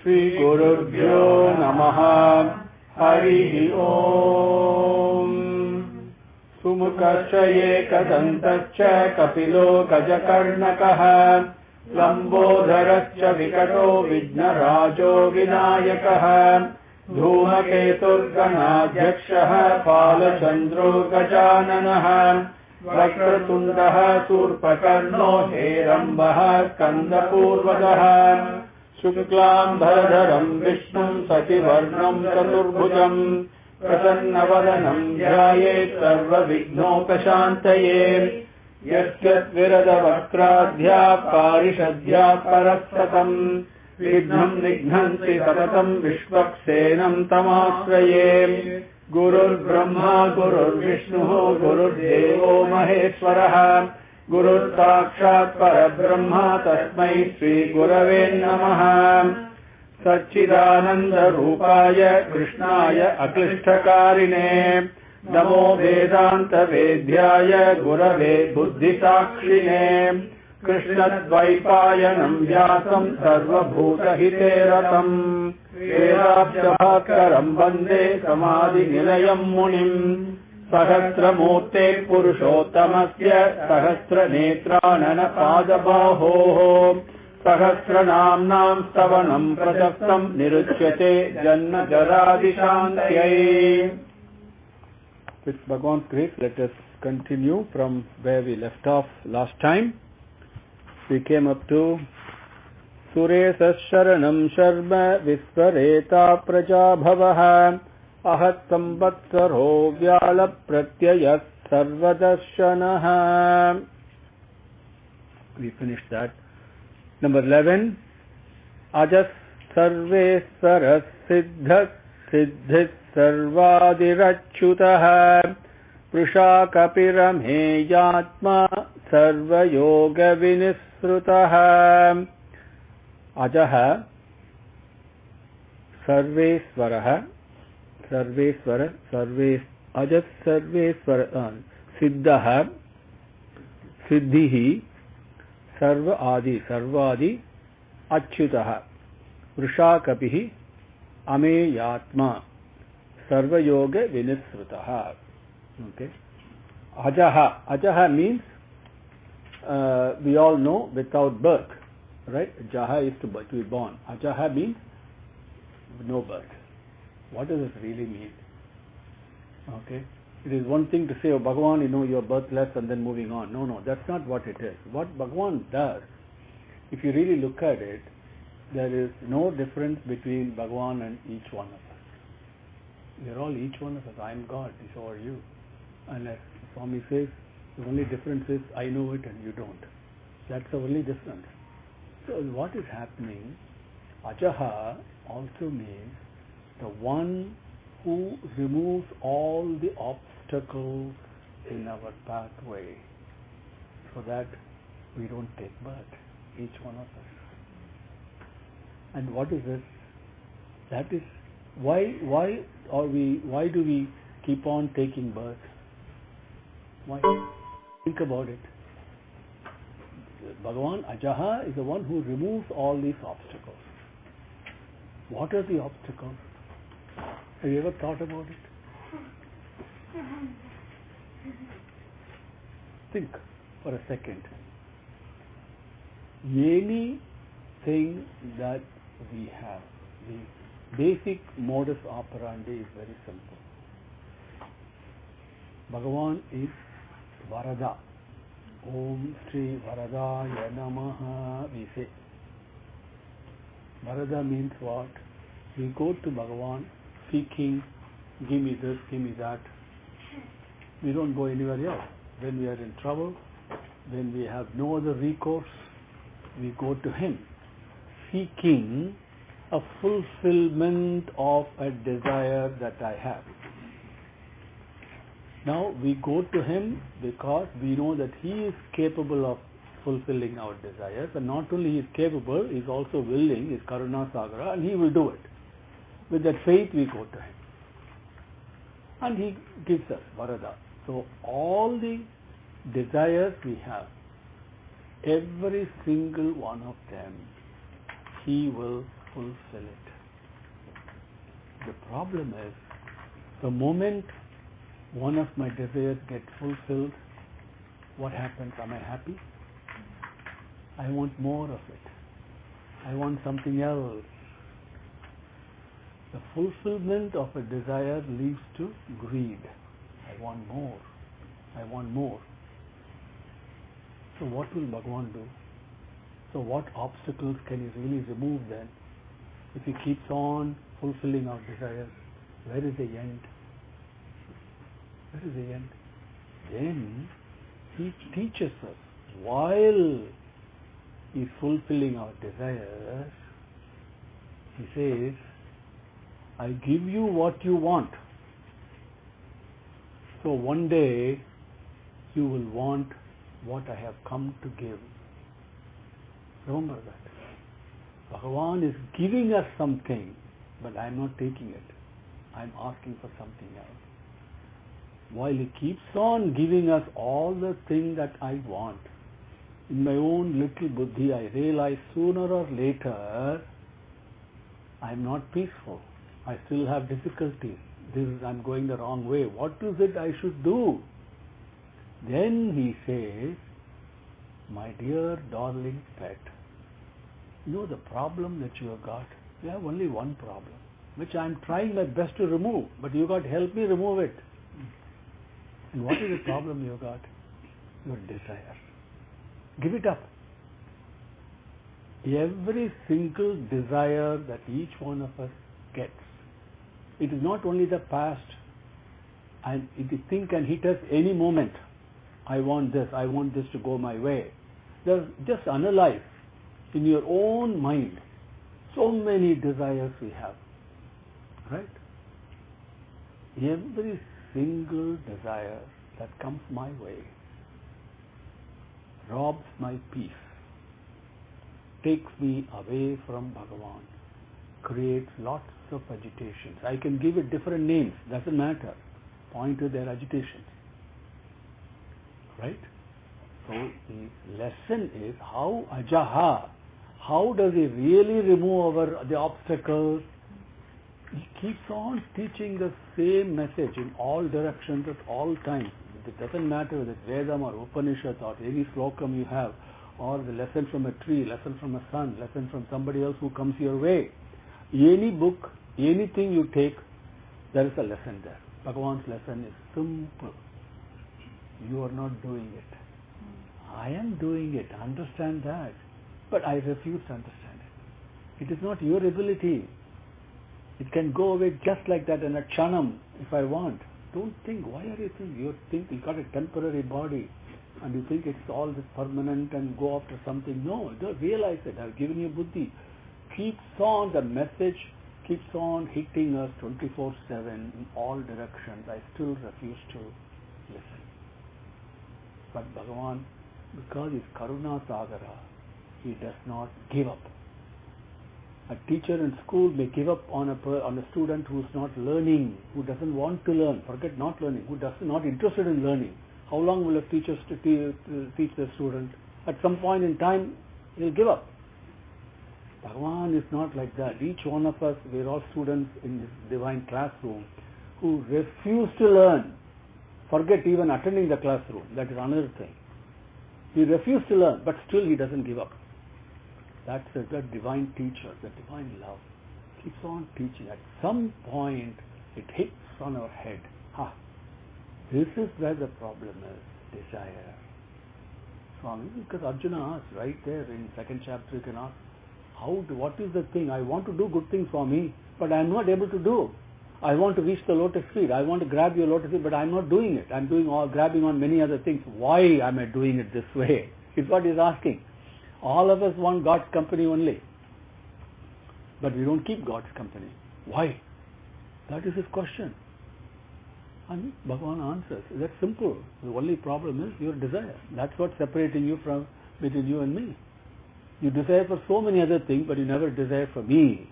श्री गुरुभ्यो नमः। हरिः ओम्। सुमुखश्च एकदन्तश्च कपिलो गजकर्णकः लम्बोदरश्च विकटो विघ्नराजो विनायकः धूमकेतुर्गणाध्यक्षः बालचन्द्रो गजाननः वक्रतुण्डः शूर्पकर्णो हेरम्बः स्कन्दपूर्वजः शुक्लाम्बरधरम् विष्णुम् शशिवर्णम् चतुर्भुजम् प्रसन्नवदनम् ध्यायेत् सर्वविघ्नोपशान्तये यस्यद्विरदवक्त्राद्या पारिषद्या परस्ततम् विघ्नम् निघ्नन्ति सततम् विश्वक्सेनम् तमाश्रये गुरुर्ब्रह्मा गुरुर्विष्णुः गुरुर्देवो महेश्वरः गुरुर्साक्षात् परब्रह्म तस्मै श्रीगुरवे नमः। सच्चिदानन्दरूपाय कृष्णाय अक्लिष्टकारिणे नमो वेदान्तवेद्याय गुरवे बुद्धिसाक्षिणे कृष्णद्वैपायनम् व्यासम् सर्वभूतहिते रतम् वेदाब्जभास्करम् वन्दे समाधिनिलयम् मुनिम् सहस्रमूर्ते पुरुषोत्तमस्य सहस्रनेत्राननपादबाहोः सहस्रनाम्नाम् स्तवनम् प्रशस्तम् निरुच्यते जन्मजरादिशान्तये। With Bhagwan's grace, let us continue from where we left off last time. We came up to Suresas Sharanam Sharma Visvareta Prajabhavah Ahat Samvatsaro Vyala Pratyayat Sarvadarshanaha. We finished that. Number 11. Ajas Sarveswaras Siddhas Siddhis Sarvadirachyutah Prusha Kapiramayatma Sarvayoga Vinisrutah. Ajaha Sarveswaraha Sarveswara Ajas Sarveswara Siddhaha Siddhihi Sarvadi Achyutaha Prusha Kapihi Ameyatma Sarvayoga Vinisrutaha. Okay. Ajaha means we all know without birth, right? Jaha is to be born. Ajaha means no birth. What does it really mean? Okay. It is one thing to say, oh Bhagavan, you're birthless and then moving on. No, that's not what it is. What Bhagavan does, if you really look at it, there is no difference between Bhagavan and each one of us. We are all each one of us. I am God, so are you. And as Swami says, the only difference is I know it and you don't. That's the only difference. So what is happening? Ajaha also means the one who removes all the obstacles in our pathway so that we don't take birth, each one of us. And what is this? That is why do we keep on taking birth? Why? Think about it. Bhagavan Ajaha is the one who removes all these obstacles. What are the obstacles? Have you ever thought about it? Think for a second. Anything that we have, the basic modus operandi is very simple. Bhagavan is Varada. Om Shri Varadaya Namaha, we say. Varada means what? We go to Bhagavan seeking, give me this, give me that. We don't go anywhere else. When we are in trouble, when we have no other recourse, we go to Him, seeking a fulfillment of a desire that I have. Now we go to Him because we know that He is capable of fulfilling our desires, and not only He is capable, He is also willing, He is Karuna Sagara, and He will do it. With that faith we go to Him. And He gives us Varada. So all the desires we have, every single one of them, he will fulfill it. The problem is, the moment one of my desires gets fulfilled, what happens? Am I happy? I want more of it. I want something else. The fulfillment of a desire leads to greed. I want more. I want more. So what will Bhagavan do? So what obstacles can he really remove then? If he keeps on fulfilling our desires, where is the end? Where is the end? Then he teaches us, while he's fulfilling our desires, he says, I give you what you want. So one day you will want what I have come to give. Remember that. Bhagavan is giving us something, but I am not taking it. I am asking for something else. While he keeps on giving us all the things that I want, in my own little buddhi, I realize sooner or later I am not peaceful. I still have difficulties. I'm going the wrong way. What is it I should do? Then he says, my dear darling pet, you know the problem that you have got? You have only one problem, which I am trying my best to remove, but you got to help me remove it. And what is the problem you got? Your desire. Give it up. Every single desire that each one of us gets, it is not only the past, and the thing can hit us any moment. I want this to go my way. Just analyze in your own mind so many desires we have, right? Every single desire that comes my way robs my peace, takes me away from Bhagavan, creates lots of agitations. I can give it different names, doesn't matter. Point to their agitations. Right? So the lesson is how ajaha, how does he really remove the obstacles? He keeps on teaching the same message in all directions at all times. It doesn't matter whether it's Vedam or Upanishad or any slokam you have, or the lesson from a tree, lesson from a sun, lesson from somebody else who comes your way. Any book, anything you take, there is a lesson there. Bhagavan's lesson is simple. You are not doing it. I am doing it. Understand that. But I refuse to understand it. It is not your ability. It can go away just like that in a chanam if I want. Don't think, why are you thinking? You think you got a temporary body and you think it's all this permanent and go after something. No, don't realize it. I've given you buddhi. Keeps on, the message keeps on hitting us 24/7 in all directions. I still refuse to listen. But Bhagavan, because he's Karuna Sagara, he does not give up. A teacher in school may give up on a student who is not learning, who doesn't want to learn. Forget not learning, who is not interested in learning. How long will a teacher teach the student? At some point in time, he'll give up. Bhagavan is not like that. Each one of us, we're all students in this divine classroom who refuse to learn. Forget even attending the classroom. That is another thing. He refuses to learn, but still he doesn't give up. That's the divine teacher, the divine love. Keeps on teaching. At some point, it hits on our head. This is where the problem is, desire. Swami, because Arjuna asked right there in second chapter, you can ask, what is the thing? I want to do good things for me, but I am not able to do. I want to reach the lotus feet. I want to grab your lotus feet, but I am not doing it. I am grabbing on many other things. Why am I doing it this way? It's what he's asking. All of us want God's company only. But we don't keep God's company. Why? That is his question. And Bhagavan answers. That's simple. The only problem is your desire. That's what's separating you from between you and me. You desire for so many other things, but you never desire for me.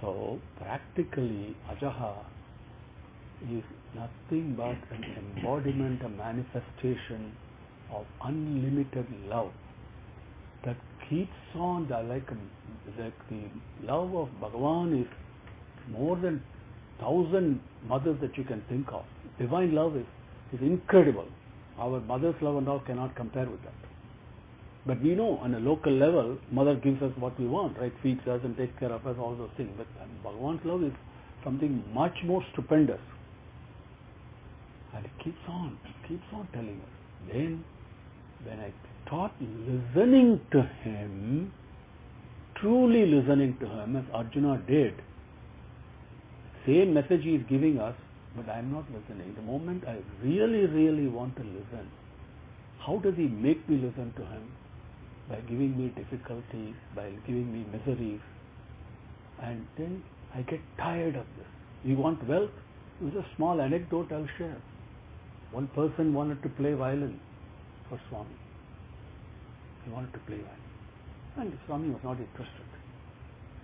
So, practically, ajaha, is nothing but an embodiment, a manifestation of unlimited love that keeps on. Like the love of Bhagavan is more than 1,000 mothers that you can think of. Divine love is incredible. Our mother's love and all cannot compare with that. But we know on a local level, mother gives us what we want, right? Feeds us and takes care of us, all those things. But Bhagavan's love is something much more stupendous. And it keeps on telling us. Then, when I start listening to him, truly listening to him, as Arjuna did, same message he is giving us, but I am not listening. The moment I really, really want to listen, how does he make me listen to him? By giving me difficulties, by giving me miseries. And then I get tired of this. You want wealth? It's a small anecdote I'll share. One person wanted to play violin for Swami. He wanted to play violin. And Swami was not interested.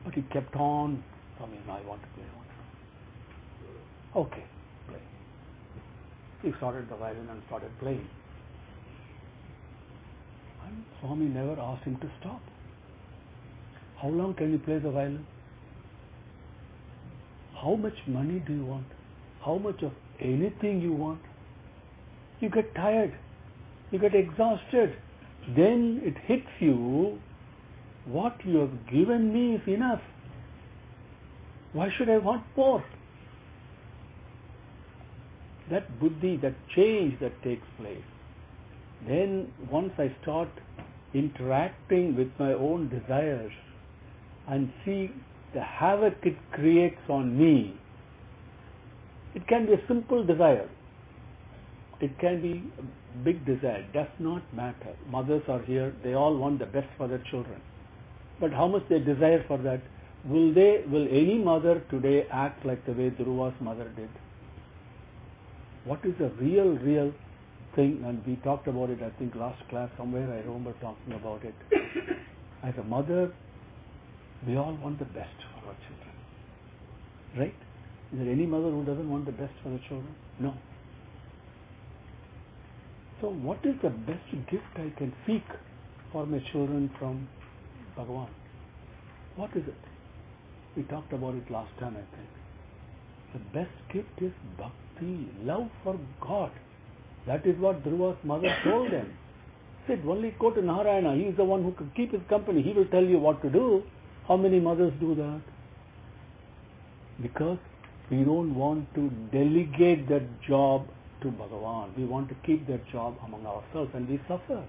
But he kept on, Swami, I want to play violin. Okay, play. He started the violin and started playing. And Swami never asked him to stop. How long can you play the violin? How much money do you want? How much of anything you want? You get tired. You get exhausted. Then it hits you, what you have given me is enough. Why should I want more? That buddhi, that change that takes place. Then once I start interacting with my own desires and see the havoc it creates on me, it can be a simple desire. It can be a big desire. Does not matter. Mothers are here. They all want the best for their children. But how much they desire for that? Will any mother today act like the way Dhruva's mother did? What is the real thing? And we talked about it, I think, last class somewhere. I remember talking about it. As a mother, we all want the best for our children. Right? Is there any mother who doesn't want the best for her children? No. So what is the best gift I can seek for my children from Bhagavan? What is it? We talked about it last time, I think. The best gift is bhakti, love for God. That is what Dhruva's mother told them. Said, only go to Narayana. He is the one who can keep his company. He will tell you what to do. How many mothers do that? Because we don't want to delegate that job to Bhagavan. We want to keep that job among ourselves, and we suffer.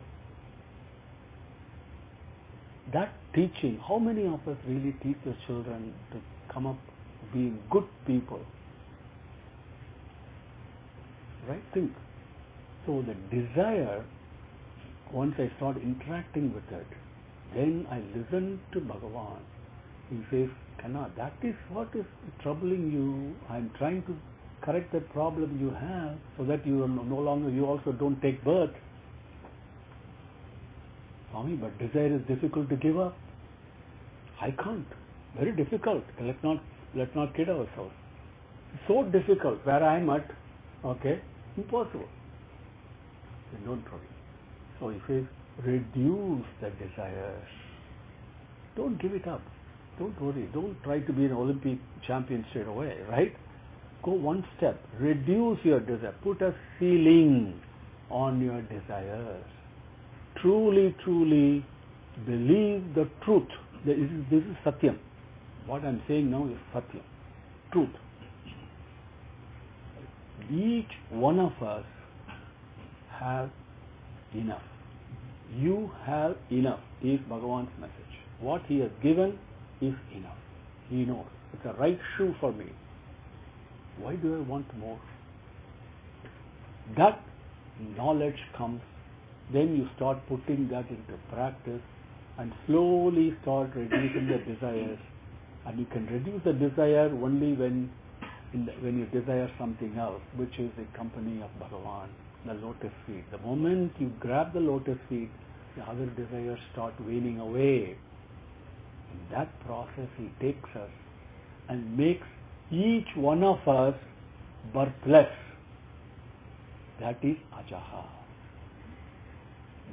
That teaching, how many of us really teach the children to come up being good people? Right? Think. So the desire, once I start interacting with it, then I listen to Bhagavan. He says, Kanna, that is what is troubling you. I am trying to correct the problem you have so that you are no longer, you also don't take birth. Swami, but desire is difficult to give up. I can't. Very difficult. Let's not kid ourselves. So difficult. Where I am at, okay, impossible. Then don't worry. So he says, reduce the desires. Don't give it up. Don't worry. Don't try to be an Olympic champion straight away, right? Go one step. Reduce your desire. Put a ceiling on your desires. Truly believe the truth. This is Satyam. What I am saying now is Satyam. Truth. Each one of us have enough. You have enough is Bhagavan's message. What he has given is enough. He knows. It's a right shoe for me. Why do I want more? That knowledge comes, then you start putting that into practice and slowly start reducing the desires. And you can reduce the desire only when you desire something else, which is the company of Bhagavan, the lotus feet. The moment you grab the lotus feet, the other desires start waning away. In that process, he takes us and makes each one of us birthless. That is Ajaha.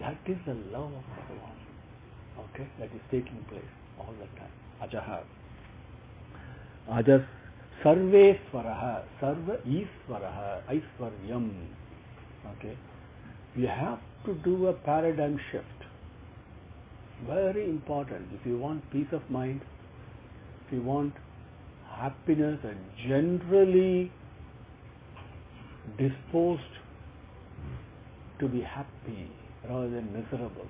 That is the love of Bhagavan. Okay, that is taking place all the time. Ajaha. Ajas Sarveswaraha. Sarva Iswaraha. Aiswaryam. Okay. We have to do a paradigm shift. Very important. If you want peace of mind, if you want happiness and generally disposed to be happy rather than miserable,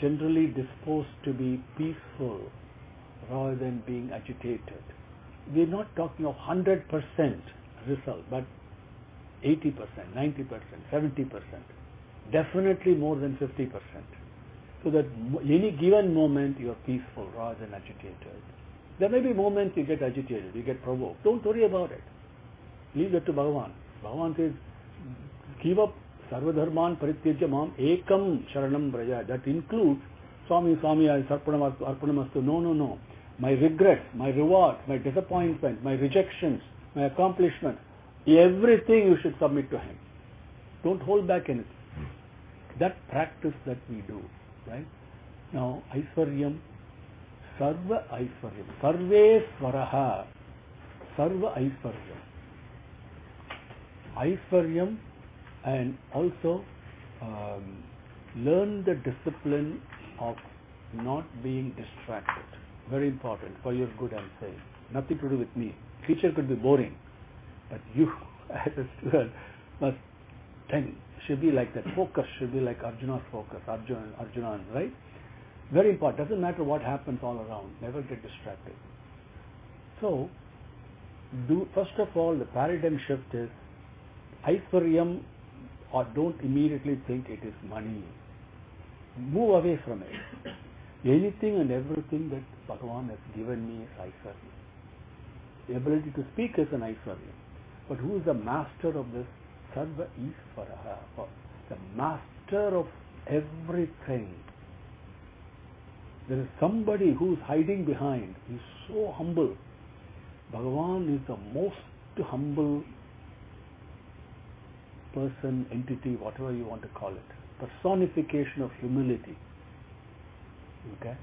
generally disposed to be peaceful rather than being agitated. We're not talking of 100% result, but 80%, 90%, 70%, definitely more than 50%. So that any given moment you are peaceful rather than agitated. There may be moments you get agitated, you get provoked. Don't worry about it. Leave that to Bhagavan. Bhagavan says, give up sarvadharman parityajya mam ekam sharanam braja. That includes Swami, arpanamastu. No. My regrets, my rewards, my disappointments, my rejections, my accomplishments, everything you should submit to Him. Don't hold back anything. That practice that we do, right? Now, Aiswaryam, Sarva Aiswaryam, Sarveswaraha, Sarva Aiswaryam. Aiswaryam, and also learn the discipline of not being distracted. Very important for your good, I'm saying. Nothing to do with me. Teacher could be boring, but you as a student must should be like that. Focus should be like Arjuna's focus, Arjuna, right? Very important. Doesn't matter what happens all around. Never get distracted. So, first of all, the paradigm shift is Aiswaryam, or don't immediately think it is money. Move away from it. Anything and everything that Bhagavan has given me is Aiswaryam. The ability to speak is an Aiswaryam. But who is the master of this? Sarva Iswaraha. The master of everything. There is somebody who is hiding behind. He is so humble. Bhagavan is the most humble person, entity, whatever you want to call it. Personification of humility. Okay?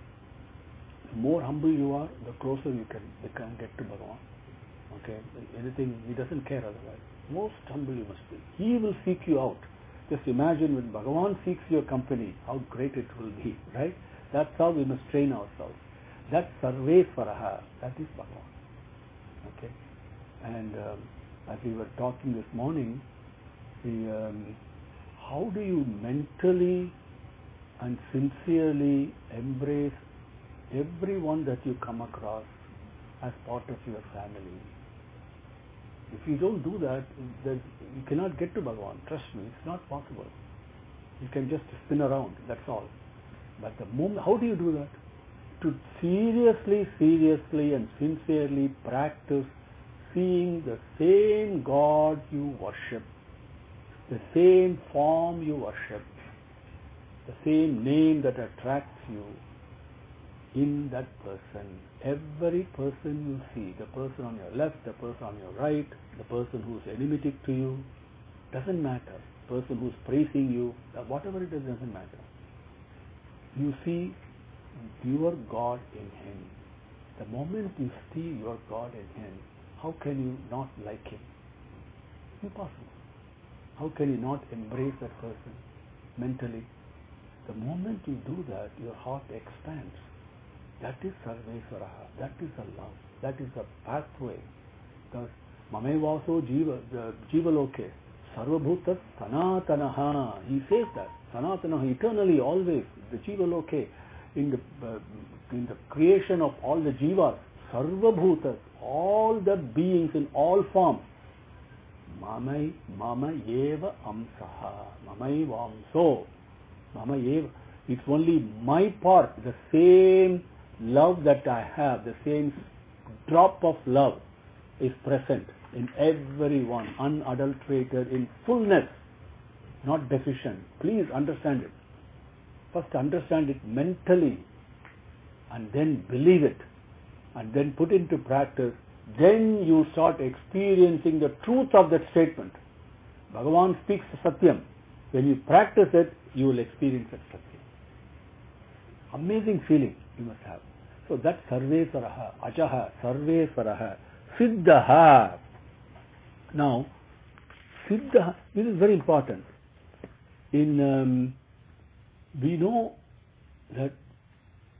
The more humble you are, the closer you can get to Bhagavan. Okay? Anything, he doesn't care otherwise. Most humble you must be. He will seek you out. Just imagine when Bhagavan seeks your company, how great it will be, right? That's how we must train ourselves. That's Sarveswaraha. That is Bhagavan. Okay? And as we were talking this morning, how do you mentally and sincerely embrace everyone that you come across as part of your family? If you don't do that, then you cannot get to Bhagavan. Trust me, it's not possible. You can just spin around, that's all. But the moment, how do you do that? To seriously and sincerely practice seeing the same God you worship, the same form you worship, the same name that attracts you in that person. Every person you see, the person on your left, the person on your right, the person who is enigmatic to you, doesn't matter. The person who is praising you, whatever it is, doesn't matter. You see your God in him. The moment you see your God in him, how can you not like him? Impossible. How can you not embrace that person mentally? The moment you do that, your heart expands. That is Sarveswaraha. That is a love. That is a pathway. Because Mamevaso Jivaloke Sarvabhuta Sanatanaha. He says that. Sanatanaha, eternally, always. The Jivaloke. In the creation of all the Jivas, Sarvabhutas, all the beings in all forms. Mama eva amsaha. Mamai vamso. Mama eva. It's only my part, the same love that I have, the same drop of love is present in everyone, unadulterated, in fullness, not deficient. Please understand it. First understand it mentally and then believe it and then put into practice then you start experiencing the truth of that statement. Bhagavan speaks Satyam. When you practice it, you will experience that Satyam. Amazing feeling you must have. So that Sarvesvaraha, Ajaha, Sarvesvaraha, Siddhaha. Now, Siddha, this is very important. We know that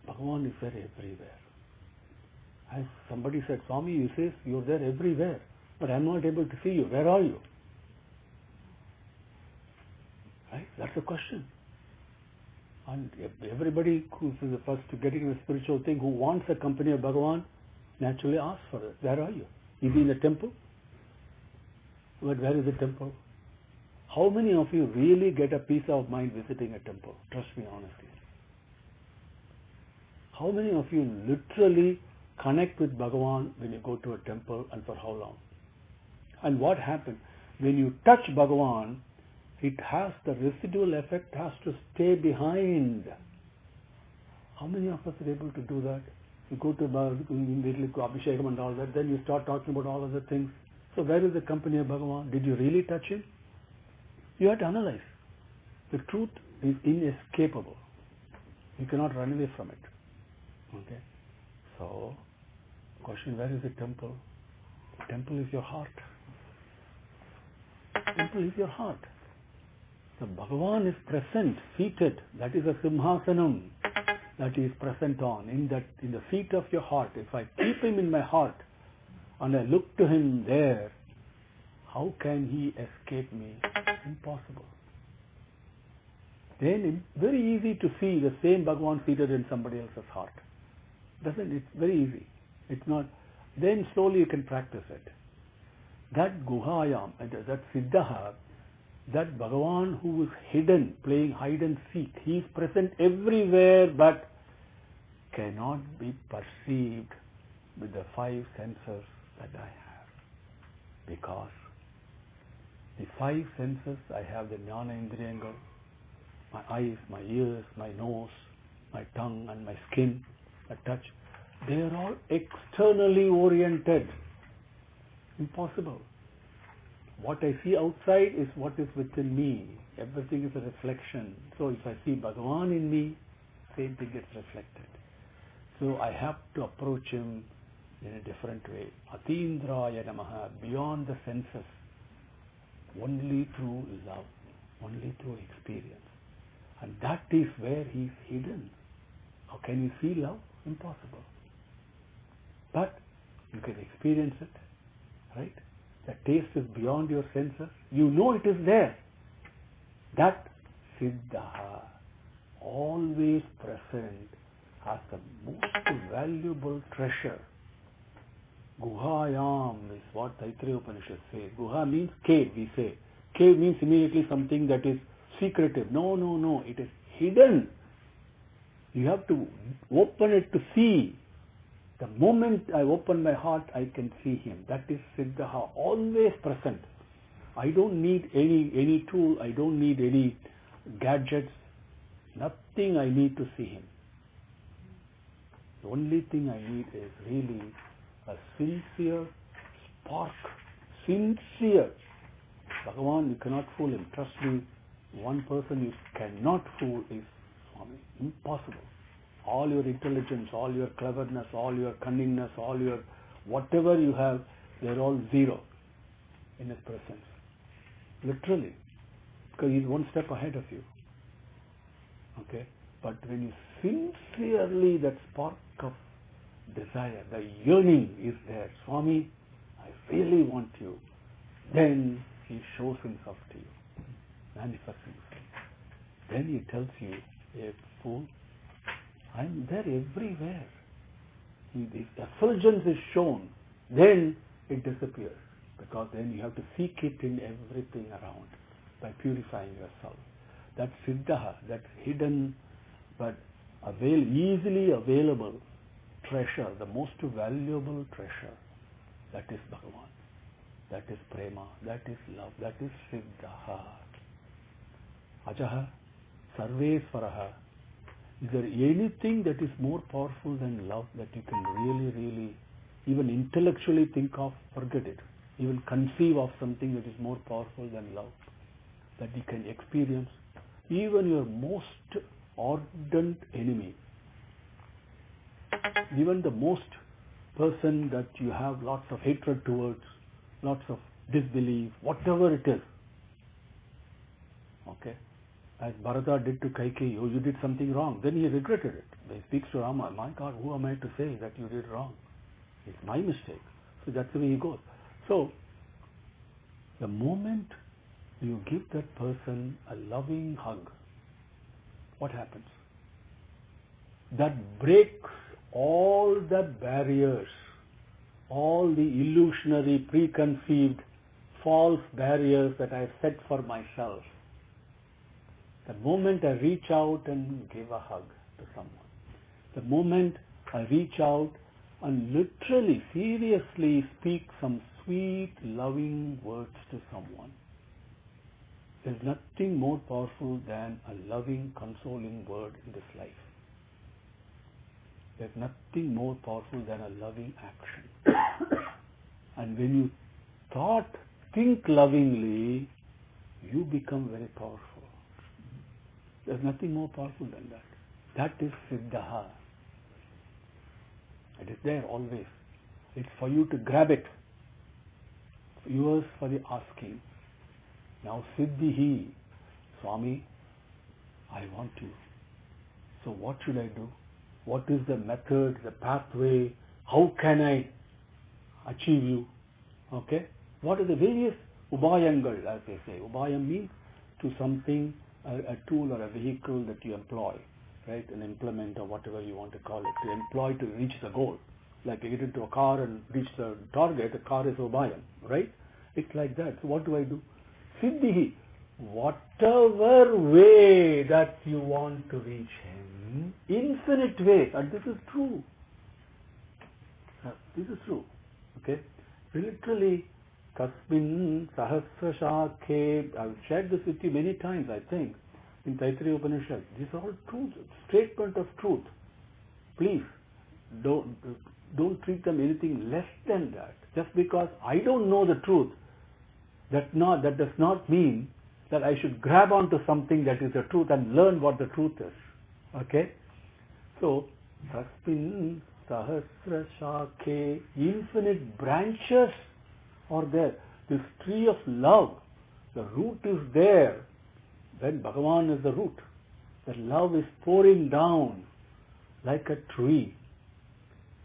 Bhagavan is there everywhere. As somebody said, Swami, you say you're there everywhere, but I'm not able to see you. Where are you? Right? That's the question. And everybody who's the first to getting a spiritual thing, who wants the company of Bhagavan, naturally asks for it. Where are you? Is he in the temple? But where is the temple? How many of you really get a peace of mind visiting a temple? Trust me honestly. How many of you literally connect with Bhagavan when you go to a temple, and for how long? And what happens? When you touch Bhagavan, it has the residual effect, has to stay behind. How many of us are able to do that? You go to immediately to Abhishekam and all that, then you start talking about all other things. So where is the company of Bhagavan? Did you really touch him? You have to analyze. The truth is inescapable. You cannot run away from it. Okay? So, question, where is the temple? The temple is your heart. The temple is your heart. So Bhagavan is present, seated. That is a Simhasanam that he is present on. In the seat of your heart. If I keep him in my heart and I look to him there, how can he escape me? Impossible. Then it's very easy to see the same Bhagavan seated in somebody else's heart. It's very easy. It's not. Then slowly you can practice it. That Guhayam, that Siddhaha, that Bhagavan who is hidden, playing hide and seek, he is present everywhere but cannot be perceived with the five senses that I have. Because the five senses, I have the Jnana Indriyangal, my eyes, my ears, my nose, my tongue and my skin, my touch. They are all externally oriented. Impossible. What I see outside is what is within me. Everything is a reflection. So if I see Bhagavan in me, same thing gets reflected. So I have to approach him in a different way. Atindraya Namaha, beyond the senses, only through love, only through experience. And that is where he is hidden. How can you see love? Impossible. But you can experience it, right? The taste is beyond your senses. You know it is there. That Siddha, always present, as the most valuable treasure. Guhayam is what Taittiriya Upanishad says. Guha means cave, we say. Cave means immediately something that is secretive. No. It is hidden. You have to open it to see. The moment I open my heart, I can see him. That is Siddha, always present. I don't need any tool. I don't need any gadgets. Nothing I need to see him. The only thing I need is really a sincere spark. Sincere. Bhagavan, you cannot fool him. Trust me, one person you cannot fool is Swami. Impossible. All your intelligence, all your cleverness, all your cunningness, all your whatever you have, they're all zero in his presence. Literally. Because he's one step ahead of you. Okay? But when you sincerely, that spark of desire, the yearning is there. Swami, I really want you. Then he shows himself to you. Manifests himself. Then he tells you, hey fool, I'm there everywhere. If effulgence is shown, then it disappears. Because then you have to seek it in everything around by purifying yourself. That Siddha, that hidden but easily available treasure, the most valuable treasure, that is Bhagavan. That is Prema, that is love, that is Siddha. Ajaha, Sarvesvaraha. Is there anything that is more powerful than love that you can really even intellectually think of, forget it. Even conceive of something that is more powerful than love, that you can experience. Even your most ardent enemy, even the most person that you have lots of hatred towards, lots of disbelief, whatever it is. Okay? As Bharata did to Kaikeyi, oh, you did something wrong. Then he regretted it. He speaks to Rama, my God, who am I to say that you did wrong? It's my mistake. So that's the way he goes. So, the moment you give that person a loving hug, what happens? That breaks all the barriers, all the illusionary, preconceived, false barriers that I have set for myself. The moment I reach out and give a hug to someone, the moment I reach out and literally, seriously speak some sweet, loving words to someone, there's nothing more powerful than a loving, consoling word in this life. There's nothing more powerful than a loving action. And when you think lovingly, you become very powerful. There's nothing more powerful than that. That is Siddha. It is there always. It's for you to grab it. Yours for the asking. Now Siddhihi, Swami, I want you. So what should I do? What is the method, the pathway? How can I achieve you? Okay? What are the various ubayangal, as they say? Ubayam means to something, a tool or a vehicle that you employ, right? An implement or whatever you want to call it, to employ to reach the goal. Like you get into a car and reach the target, the car is ubayam, right? It's like that. So what do I do? Siddhihi, whatever way that you want to reach him, infinite ways, and this is true. This is true. Okay? Literally, Tasmin Sahasra Shakhe, I've shared this with you many times, I think, in Taittiriya Upanishad. These are all truths, statement of truth. Please, don't treat them anything less than that. Just because I don't know the truth, that does not mean that I should grab onto something that is the truth and learn what the truth is. Okay? So, Tasmin Sahasra Shakhe, infinite branches are there. This tree of love, the root is there. When Bhagavan is the root, the love is pouring down like a tree.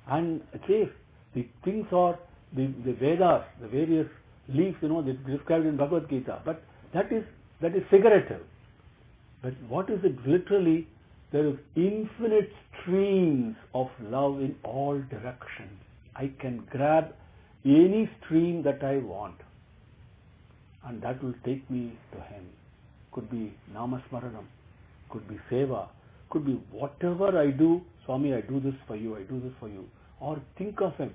And it says, the things are, the Vedas, the various leaves, they described in Bhagavad Gita, but that is figurative. But what is it literally? There is infinite streams of love in all directions. I can grab any stream that I want, and that will take me to Him. Could be Namasmaranam, could be Seva, could be whatever I do. Swami, I do this for you, I do this for you. Or think of Him.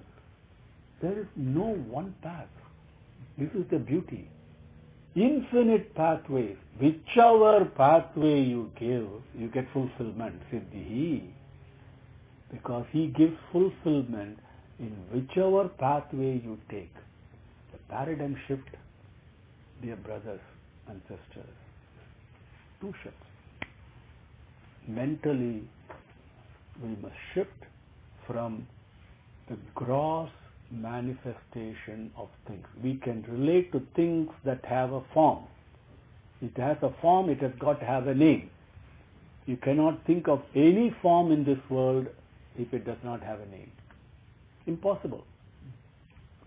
There is no one path. This is the beauty. Infinite pathways. Whichever pathway you give, you get fulfillment. Siddhihi. Because He gives fulfillment in whichever pathway you take. The paradigm shift, dear brothers and sisters. Two shifts. Mentally, we must shift from the gross manifestation of things. We can relate to things that have a form. It has a form, it has got to have a name. You cannot think of any form in this world if it does not have a name. Impossible.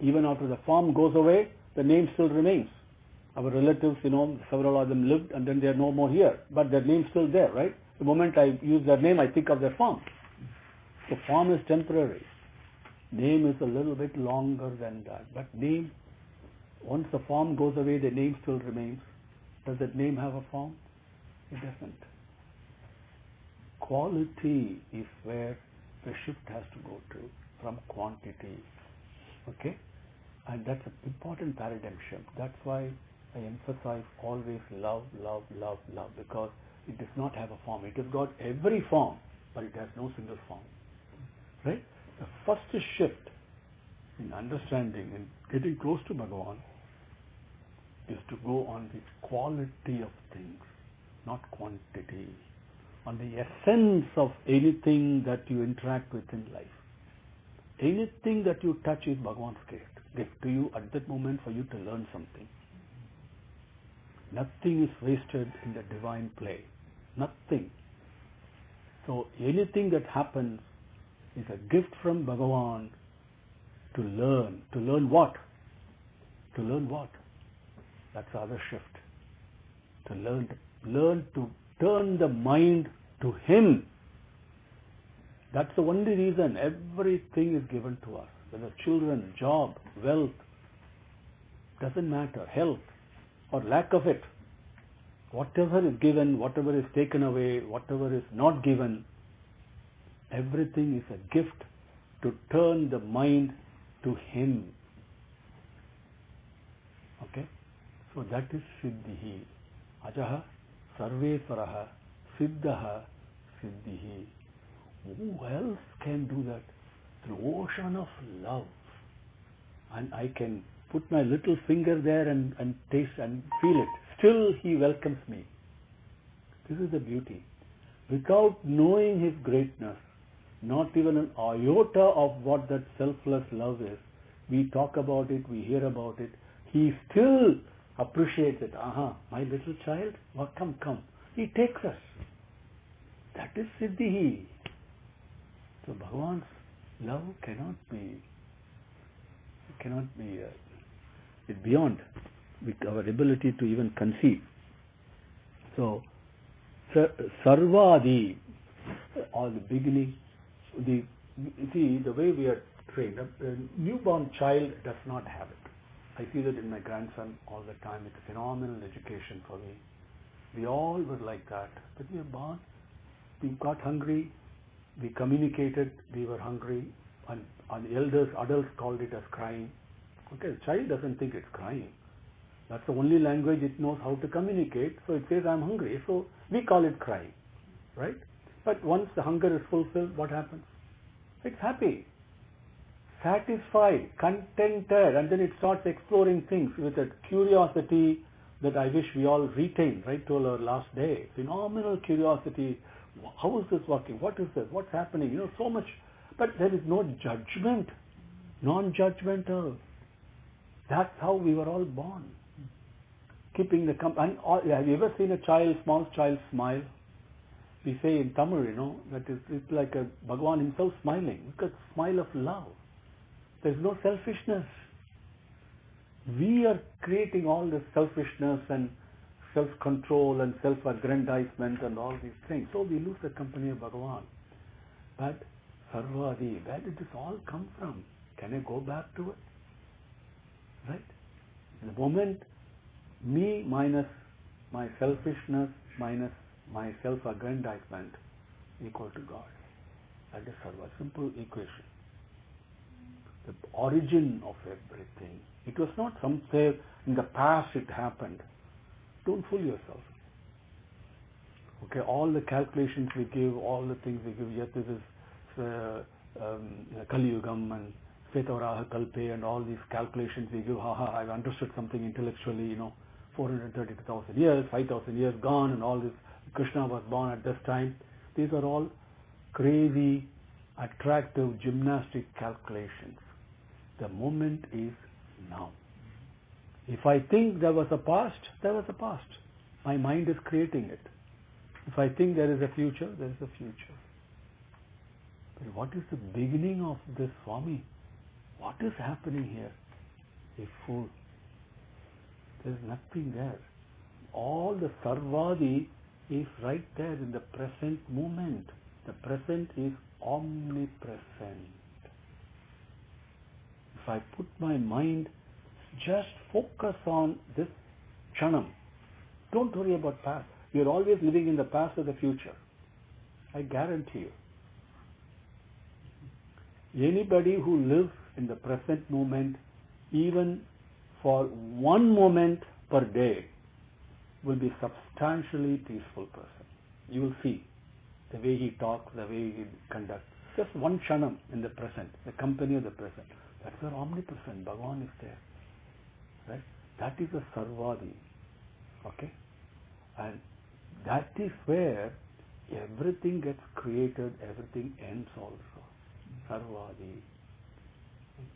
Even after the form goes away, the name still remains. Our relatives, several of them lived and then they are no more here, but their name's still there, right? The moment I use their name, I think of their form. So form is temporary. Name is a little bit longer than that. But name, once the form goes away, the name still remains. Does that name have a form? It doesn't. Quality is where the shift has to go to, from quantity. Okay? And that's an important paradigm shift. That's why I emphasize always love, love, love, love, because it does not have a form. It has got every form, but it has no single form. Right? The first shift in understanding and getting close to Bhagavan is to go on the quality of things, not quantity, on the essence of anything that you interact with in life. Anything that you touch is Bhagavan's gift to you at that moment for you to learn something. Nothing is wasted in the divine play. Nothing. So anything that happens is a gift from Bhagavan to learn. To learn what? To learn what? That's the other shift. To learn to turn the mind to Him. That's the only reason everything is given to us. Whether children, job, wealth, doesn't matter, health or lack of it. Whatever is given, whatever is taken away, whatever is not given, everything is a gift to turn the mind to Him. Okay? So that is Siddhihi. Ajaha Sarveswaraha Siddhaha Siddhihi. Who else can do that? The ocean of love. And I can put my little finger there and taste and feel it. Still He welcomes me. This is the beauty. Without knowing His greatness, not even an iota of what that selfless love is, we talk about it, we hear about it, He still appreciates it. My little child, well, come. He takes us. That is Siddhihi. So Bhagavan's love cannot be it's beyond our ability to even conceive. So Sarvadi, or the beginning, the way we are trained, a newborn child does not have it. I see that in my grandson all the time. It's a phenomenal education for me. We all were like that. But we were born, we got hungry, we communicated, we were hungry, and the adults called it as crying. Okay, the child doesn't think it's crying. That's the only language it knows how to communicate. So it says, I'm hungry. So we call it crying, right? But once the hunger is fulfilled, what happens? It's happy, satisfied, contented, and then it starts exploring things with a curiosity that I wish we all retained right till our last day. Phenomenal curiosity. How is this working? What is this? What's happening? So much. But there is no judgment, non-judgmental. That's how we were all born. Keeping the have you ever seen a small child smile? We say in Tamil, that it's like a Bhagavan himself smiling, because smile of love. There's no selfishness. We are creating all this selfishness and self-control and self-aggrandizement and all these things. So we lose the company of Bhagavan. But Sarvadi, where did this all come from? Can I go back to it? Right? The moment me minus my selfishness minus my self-aggrandizement equal to God. That is Sarva. Simple equation. The origin of everything. It was not somewhere in the past it happened. Don't fool yourself. Okay, all the calculations we give, all the things we give, yet this is Kali Yugam and Svetavaraha Kalpe and all these calculations we give, I've understood something intellectually, 432,000 years, 5,000 years gone, and all this. Krishna was born at this time. These are all crazy, attractive, gymnastic calculations. The moment is now. If I think there was a past, there was a past. My mind is creating it. If I think there is a future, there is a future. But what is the beginning of this, Swami? What is happening here? A fool. There is nothing there. All the Sarvadi is right there in the present moment. The present is omnipresent. If I put my mind, just focus on this Chanam. Don't worry about past. You're always living in the past or the future. I guarantee you. Anybody who lives in the present moment, even for one moment per day, will be substantially peaceful person. You will see the way he talks, the way he conducts. Just one Shanam in the present, the company of the present. That's where omnipresent Bhagavan is there. Right? That is a Sarvadi. Okay? And that is where everything gets created, everything ends also. Sarvadi.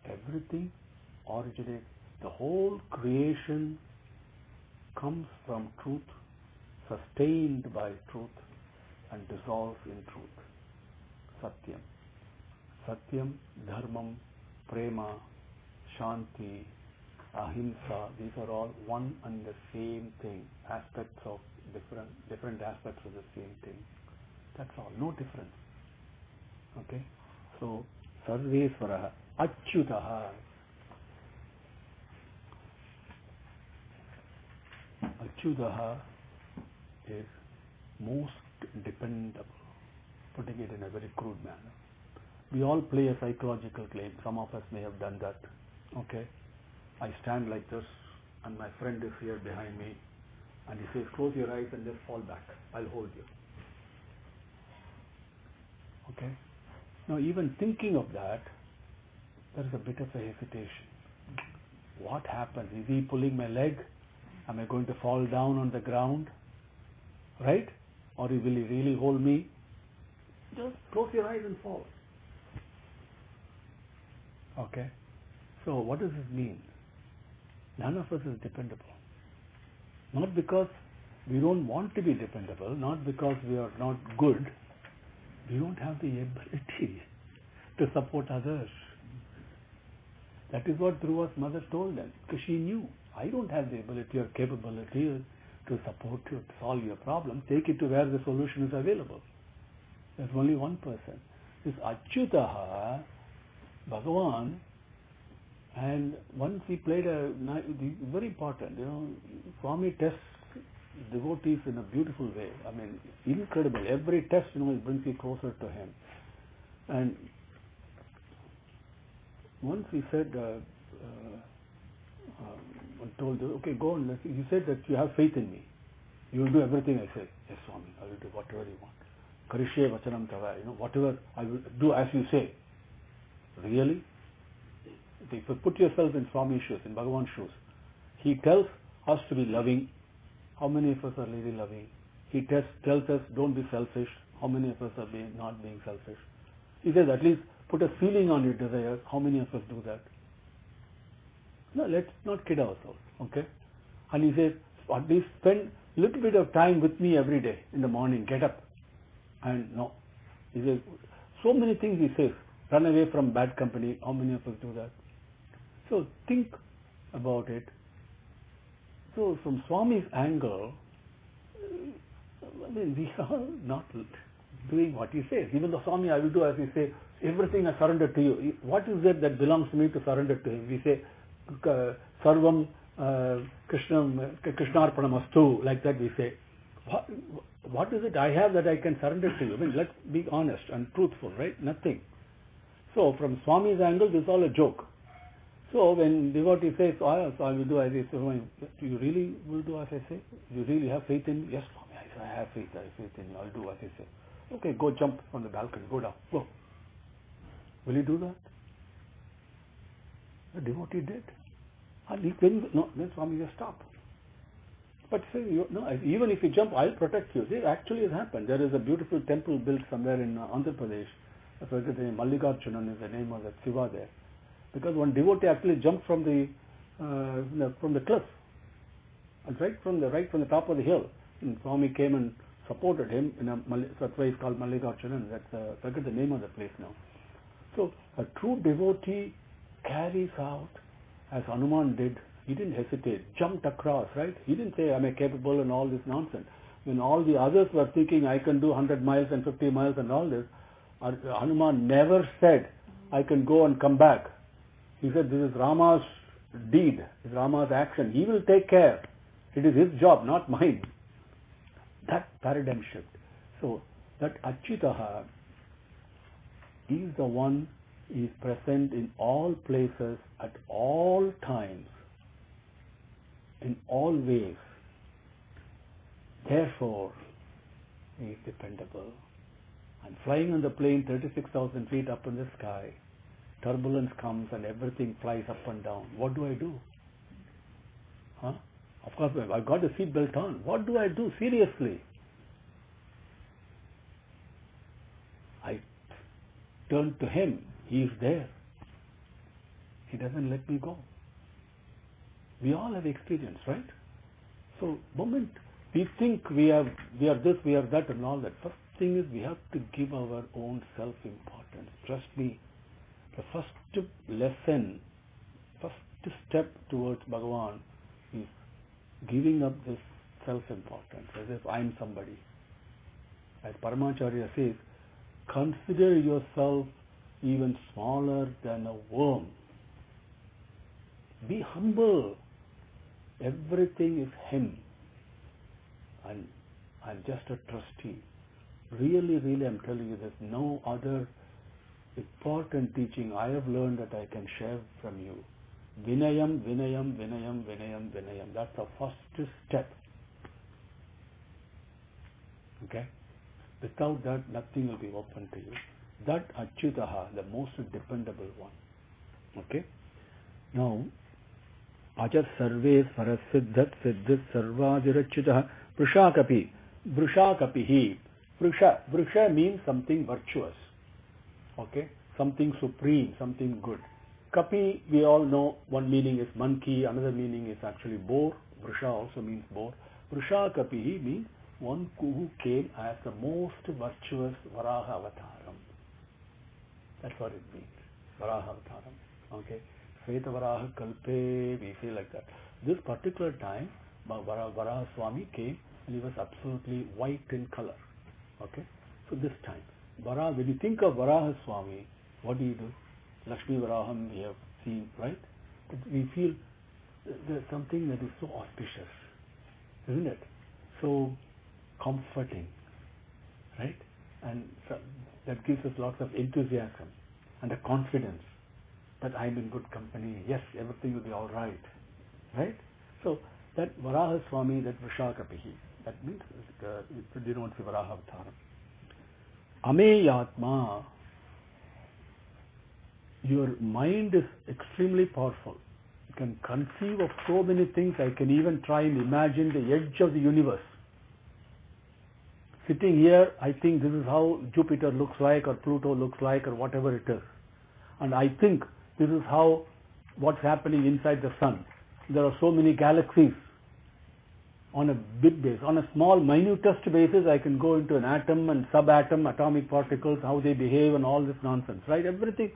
Everything originates. The whole creation comes from truth, sustained by truth, and dissolves in truth. Satyam. Satyam, Dharmam, Prema, Shanti, Ahimsa, these are all one and the same thing, aspects of different aspects of the same thing. That's all, no difference. Okay? So, Sarvesvaraha, Achyutaha. Achyutaha is most dependable, putting it in a very crude manner. We all play a psychological game. Some of us may have done that. Okay? I stand like this, and my friend is here behind me, and he says, close your eyes and just fall back. I'll hold you. Okay? Now, even thinking of that, there is a bit of a hesitation. What happens? Is he pulling my leg? Am I going to fall down on the ground? Right? Or will he really hold me? Just close your eyes and fall. Okay? So, what does this mean? None of us is dependable. Not because we don't want to be dependable, not because we are not good. We don't have the ability to support others. That is what Dhruva's mother told them, because she knew, I don't have the ability or capability to support you, to solve your problem. Take it to where the solution is available. There's only one person. This Achyutaha, Bhagavan, and once he played very important, Swami tests devotees in a beautiful way. I mean, incredible. Every test, it brings you closer to him. And once he said, told you, okay, go on. You said that you have faith in me. You will do everything I say. Yes, Swami, I will do whatever you want. Karishye vachanam tava. Whatever I will do as you say. Really? If you put yourself in Swami's shoes, in Bhagavan's shoes, he tells us to be loving. How many of us are really loving? He tells us don't be selfish. How many of us are not being selfish? He says at least put a ceiling on your desires. How many of us do that? No, let's not kid ourselves. Okay? And he says at least spend a little bit of time with me every day in the morning. Get up. And no. He says so many things he says. Run away from bad company. How many of us do that? So think about it. So from Swami's angle, we are not doing what he says. Even though Swami, I will do as he says, everything I surrender to you. What is it that belongs to me to surrender to him? We say, Sarvam Krishnarpanamastu, like that we say. What is it I have that I can surrender to you? I mean, let's be honest and truthful, right? Nothing. So from Swami's angle, this is all a joke. So when devotee says, so I will do as I say, you really will do as I say? You really have faith in me? Yes, Swami, I have faith in you. I'll do as I say. Okay, go jump on the balcony, go down, go. Will you do that? The devotee did. And then Swami just stop. But say, even if you jump, I'll protect you. See, actually it happened. There is a beautiful temple built somewhere in Andhra Pradesh. I forget the name, Mallikarjunan is the name of that Shiva there. Because one devotee actually jumped from the cliff, and right from the top of the hill. And Swami came and supported him. That's why it's called Mallikarjunan. I forget the name of the place now. So a true devotee carries out as Hanuman did. He didn't hesitate, jumped across. Right? He didn't say I'm capable and all this nonsense. When all the others were thinking I can do 100 miles and 50 miles and all this, Hanuman never said I can go and come back. He said, this is Rama's deed, this is Rama's action. He will take care. It is his job, not mine. That paradigm shift. So, that Achyutaha is the one who is present in all places, at all times, in all ways. Therefore, he is dependable. And flying on the plane 36,000 feet up in the sky, turbulence comes and everything flies up and down, what do I do? Huh? Of course, I've got the seatbelt on. What do I do? Seriously. I turn to Him. He is there. He doesn't let me go. We all have experience, right? So, moment we think we are this, we are that, and all that. First thing is we have to give our own self-importance. Trust me, the first lesson, first step towards Bhagavan is giving up this self-importance, as if I'm somebody. As Paramacharya says, consider yourself even smaller than a worm. Be humble. Everything is Him. And I'm just a trustee. Really, I'm telling you, there's no other important teaching I have learned that I can share from you. Vinayam, Vinayam, Vinayam, Vinayam, Vinayam. That's the first step. Okay? Without that, nothing will be open to you. That Achyutaha, the most dependable one. Okay? Now, Ajar Sarve Sarasiddhat Siddhat Sarvajirachyutaha Vrishakapi. Vrishakapihi. Vrisha means something virtuous. Okay? Something supreme, something good. Kapi, we all know one meaning is monkey, another meaning is actually boar. Vrisha also means boar. Vrishakapihi means one who came as the most virtuous Varaha Avataram. That's what it means. Varaha Avataram. Okay? Sveta Varaha Kalpe, we say like that. This particular time, Varaha Swami came and he was absolutely white in color. Okay? So this time, when you think of Varaha Swami, what do? Lakshmi Varaham we have seen, right? We feel there's something that is so auspicious, isn't it? So comforting, right? And so that gives us lots of enthusiasm and a confidence that I'm in good company. Yes, everything will be all right, right? So that Varaha Swami, that Vrishakapihi, that means it denotes the Varaha Avataram. Ameyatma, your mind is extremely powerful. You can conceive of so many things. I can even try and imagine the edge of the universe. Sitting here, I think this is how Jupiter looks like, or Pluto looks like, or whatever it is. And I think this is how what's happening inside the sun. There are so many galaxies. On a big base, on a small, minutest basis, I can go into an atom and subatom, atomic particles, how they behave, and all this nonsense, right? Everything.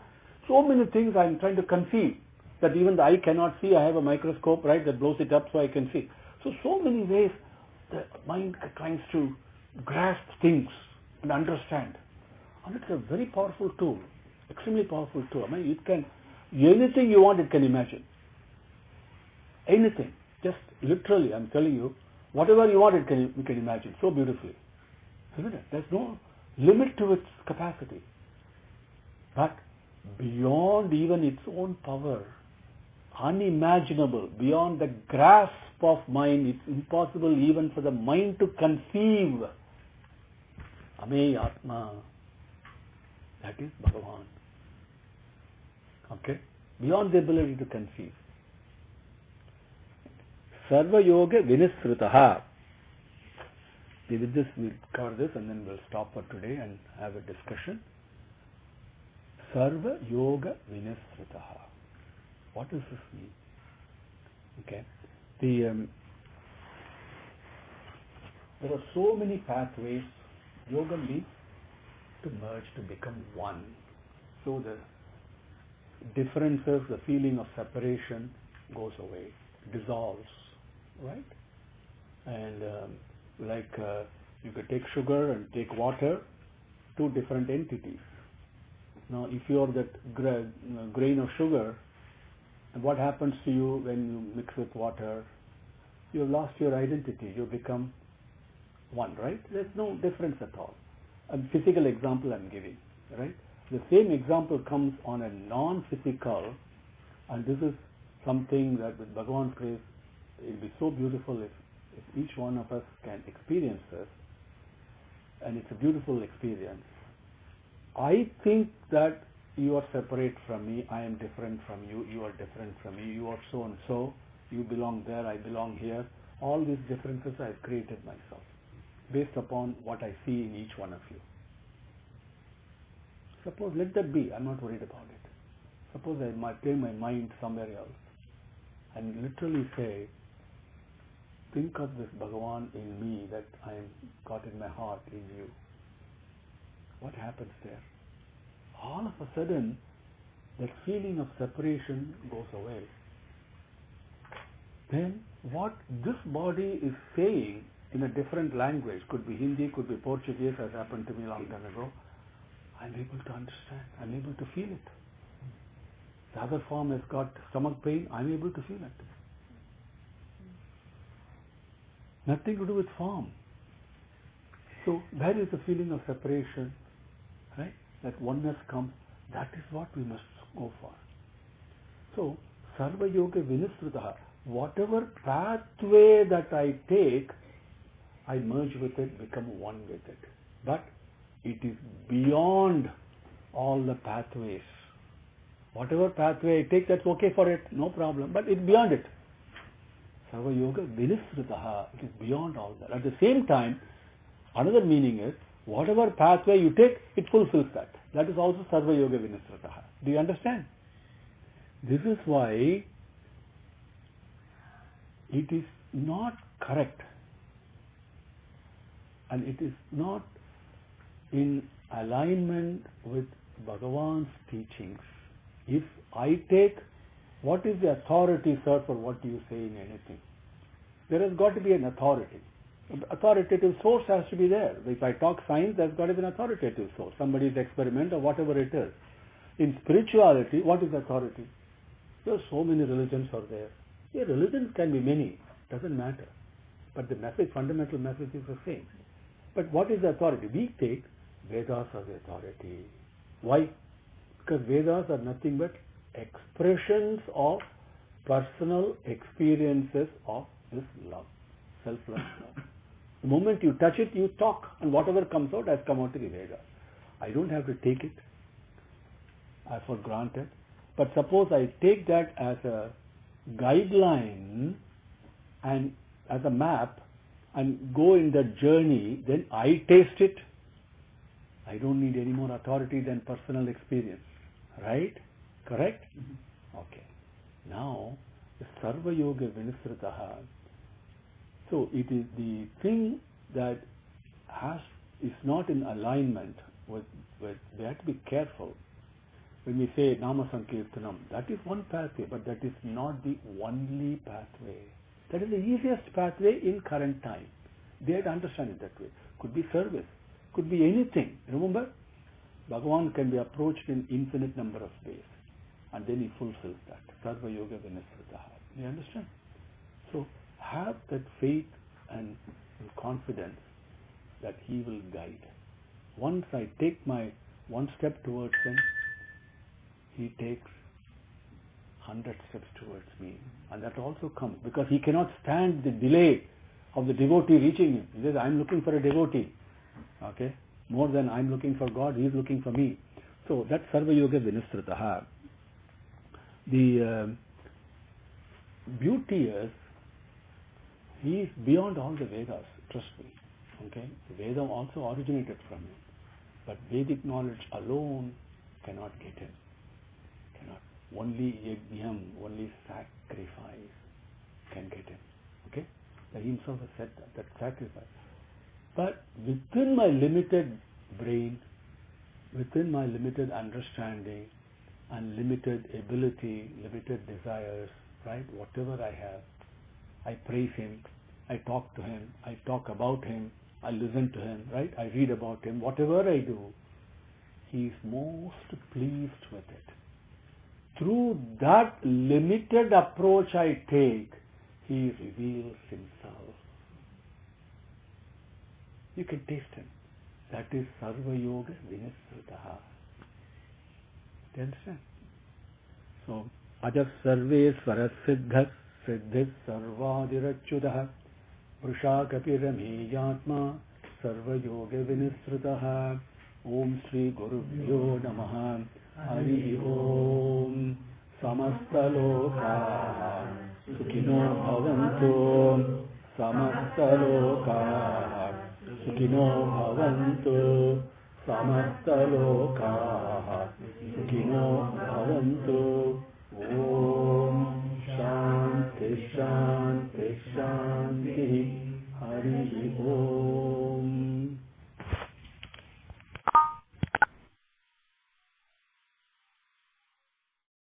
So many things I'm trying to conceive that even the eye cannot see. I have a microscope, right, that blows it up so I can see. So many ways the mind tries to grasp things and understand. And it's a very powerful tool, extremely powerful tool. I mean, it can, anything you want, it can imagine. Anything. Just literally, I'm telling you, whatever you want, you can imagine so beautifully. Isn't it? There's no limit to its capacity. But beyond even its own power, unimaginable, beyond the grasp of mind, it's impossible even for the mind to conceive. Ame Atma. That is Bhagavan. Okay? Beyond the ability to conceive. Sarva Yoga Vinisrutaha. With this, we'll cover this and then we'll stop for today and have a discussion. Sarva Yoga Vinisrutaha. What does this mean? Okay. There are so many pathways. Yoga means to merge, to become one. So the differences, the feeling of separation goes away, dissolves, right? And you could take sugar and take water, two different entities. Now, if you are that grain of sugar, and what happens to you when you mix with water? You have lost your identity. You become one, right? There's no difference at all. A physical example I'm giving, right? The same example comes on a non-physical, and this is something that with Bhagavan's grace, it will be so beautiful if each one of us can experience this, and it's a beautiful experience. I think that you are separate from me, I am different from you, you are different from me, you are so and so, you belong there, I belong here. All these differences I have created myself based upon what I see in each one of you. Suppose, let that be, I'm not worried about it. Suppose I might take my mind somewhere else and literally say, think of this Bhagavan in me that I am got in my heart in you. What happens there? All of a sudden, that feeling of separation goes away. Then what this body is saying in a different language, could be Hindi, could be Portuguese, as happened to me a long time ago, I'm able to understand, I'm able to feel it. The other form has got stomach pain, I'm able to feel it. Nothing to do with form. So that is the feeling of separation, right? That oneness comes. That is what we must go for. So, Sarva Yoga Vinusrutaha, whatever pathway that I take, I merge with it, become one with it. But it is beyond all the pathways. Whatever pathway I take, that's okay for it, no problem. But it's beyond it. Sarva Yoga Vinusrutaha, it is beyond all that. At the same time, another meaning is, whatever pathway you take, it fulfills that. That is also Sarva Yoga Vinusrutaha. Do you understand? This is why it is not correct and it is not in alignment with Bhagavan's teachings. If I take, what is the authority, sir, for what you say in anything? There has got to be an authority. Authoritative source has to be there. If I talk science, there's got to be an authoritative source. Somebody's experiment or whatever it is. In spirituality, what is authority? There are so many religions are there. Yeah, religions can be many. Doesn't matter. But the message, fundamental message is the same. But what is the authority? We take Vedas as the authority. Why? Because Vedas are nothing but expressions of personal experiences of this love, self-love love. The moment you touch it, you talk, and whatever comes out has come out to the Vedas. I don't have to take it as for granted. But suppose I take that as a guideline and as a map and go in that journey, then I taste it. I don't need any more authority than personal experience. Right? Correct? Okay. Now, the Sarva Yoga Vinusrutaha. So it is the thing that is not in alignment with, we have to be careful. When we say Nama Sankirtanam, that is one pathway, but that is not the only pathway. That is the easiest pathway in current time. They have to understand it that way. Could be service, could be anything. Remember, Bhagavan can be approached in infinite number of ways, and then he fulfills that. Sarva Yoga Vinusrutaha. You understand? So have that faith and confidence that he will guide. Once I take my one step towards him, he takes 100 steps towards me. And that also comes because he cannot stand the delay of the devotee reaching him. He says, I'm looking for a devotee. Okay? More than I'm looking for God, he is looking for me. So that's Sarva Yoga Vinusrutaha. The beauty is, he is beyond all the Vedas, trust me. Okay? The Veda also originated from him. But Vedic knowledge alone cannot get him. Cannot. Only yajnam, only sacrifice can get him. Okay? He himself has said that sacrifice. But within my limited brain, within my limited understanding and limited ability, limited desires, right? Whatever I have, I praise him, I talk to him, I talk about him, I listen to him, right? I read about him. Whatever I do, he is most pleased with it. Through that limited approach I take, he reveals himself. You can taste him. That is Sarva Yoga Vinusrutaha. Do you understand? So, Ajas Sarve Swarasiddhas Siddhis Sarvadirachyudah Vrusha Kapirame Yatma Sarva Yoga Vinusrutaha. ओम श्री गुरुभ्यो नमः। हरि ओम। समस्तलोकाः सुखिनो भवन्तु। समस्तलोकाः सुखिनो भवन्तु। समस्तलोकाः सुखिनो भवन्तु। ओम शांति शांति।